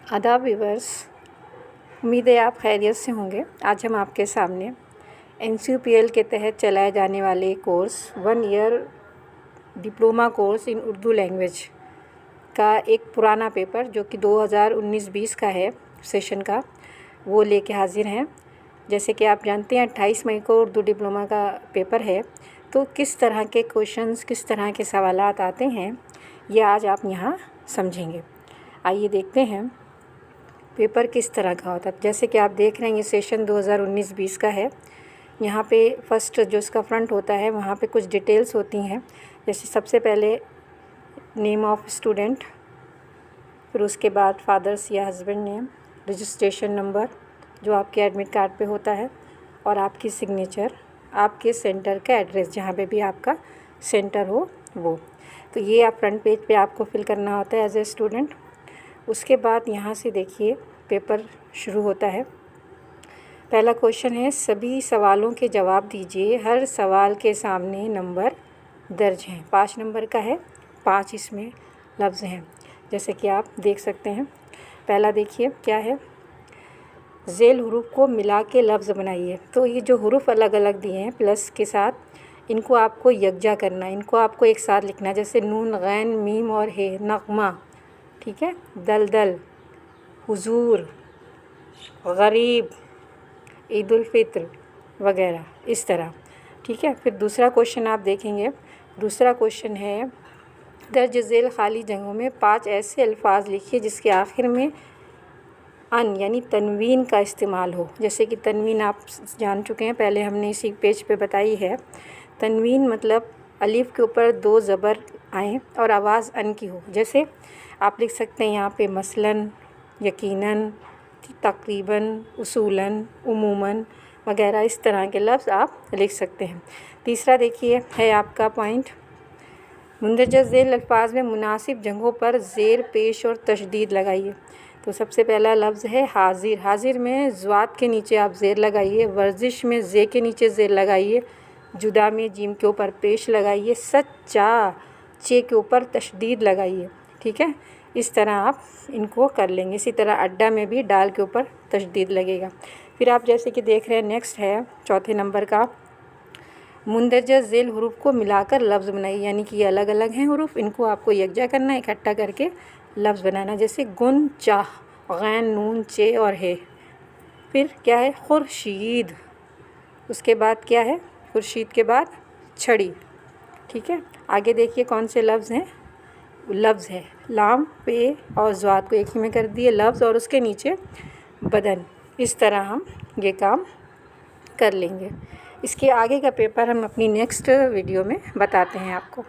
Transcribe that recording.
आदाब व्यूअर्स, उम्मीद है आप खैरियत से होंगे। आज हम आपके सामने NCPL के तहत चलाए जाने वाले course 1 year diploma course in Urdu language का एक पुराना पेपर जो कि 2019-20 का है सेशन का, वो लेके हाजिर हैं। जैसे कि आप जानते हैं 28 मई को उर्दू डिप्लोमा का पेपर है, तो किस तरह के क्वेश्चंस, किस तरह के सवालात आते हैं, ये आज आप यहाँ समझेंगे। आइए देखते हैं पेपर किस तरह का होता है। जैसे कि आप देख रहे हैं ये सेशन 2019-20 का है। यहाँ पे फर्स्ट जो इसका फ्रंट होता है वहाँ पे कुछ डिटेल्स होती हैं। जैसे सबसे पहले नेम ऑफ स्टूडेंट, फिर उसके बाद फादर्स या हस्बैंड नेम, रजिस्ट्रेशन नंबर जो आपके एडमिट कार्ड पे होता है, और आपकी सिग्नेचर, आपके सेंटर का एड्रेस जहाँ पे भी आपका सेंटर हो वो। तो ये आप फ्रंट पेज पे आपको फिल करना होता है एज ए स्टूडेंट। उसके बाद यहाँ से देखिए पेपर शुरू होता है। पहला क्वेश्चन है, सभी सवालों के जवाब दीजिए। हर सवाल के सामने नंबर दर्ज हैं। 5 नंबर का है, 5 इसमें लफ्ज़ हैं जैसे कि आप देख सकते हैं। पहला देखिए क्या है, ज़ेल हुरूफ को मिला के लफ्ज़ बनाइए। तो ये जो हुरूफ अलग अलग दिए हैं प्लस के साथ, इनको आपको यकजा करना है, इनको आपको एक साथ लिखना है। जैसे नून, गैन, मीम और हे, नगमा, ठीक है, दलदल, हुजूर, गरीब, ईद उल फित्र वगैरह इस तरह, ठीक है। फिर दूसरा क्वेश्चन आप देखेंगे। दूसरा क्वेश्चन है, दर्ज ज़ेल खाली जगहों में 5 ऐसे अल्फाज लिखिए जिसके आखिर में अन यानी तनवीन का इस्तेमाल हो। जैसे कि तनवीन आप जान चुके हैं, पहले हमने इसी पेज पे बताई है। तनवीन मतलब अलिफ के ऊपर 2 ज़बर आएँ और आवाज़ अन की हो। जैसे आप लिख सकते हैं यहाँ पे मसलन, यकीनन, तकरीबन, उसूलन, उमूमन वगैरह इस तरह के लफ्ज़ आप लिख सकते हैं। तीसरा देखिए है आपका पॉइंट, मुंदरजा ज़ेल अल्फाज में मुनासिब जगहों पर ज़ेर पेश और तशदीद लगाइए। तो सबसे पहला लफ्ज़ है हाजिर। हाजिर में ज़्वात के नीचे आप ज़ेर लगाइए, वर्जिश में ज़े के नीचे ज़ेर लगाइए, जुदा में जीम के ऊपर पेश लगाइए, सच्चा चे के ऊपर तशदीद लगाइए, ठीक है। इस तरह आप इनको कर लेंगे। इसी तरह अड्डा में भी डाल के ऊपर तशदीद लगेगा। फिर आप जैसे कि देख रहे हैं नेक्स्ट है चौथे नंबर का, मुंदरजा ज़ेल हुरूफ को मिलाकर लफ्ज़ बनाइए। यानी कि ये अलग अलग हैं हुरूफ, इनको आपको यकजा करना है, इकट्ठा करके लफ्ज़ बनाना। जैसे गुन, चाह, गैन, नून, चे और है। फिर क्या है, खुर्शीद, उसके बाद क्या है, खुर्शीद के बाद छड़ी, ठीक है। आगे देखिए कौन से लफ्ज़ हैं। लफ्ज़ है लाम, पे और ज़्वात को एक ही में कर दिए लफ्ज़ और उसके नीचे बदन। इस तरह हम ये काम कर लेंगे। इसके आगे का पेपर हम अपनी नेक्स्ट वीडियो में बताते हैं आपको।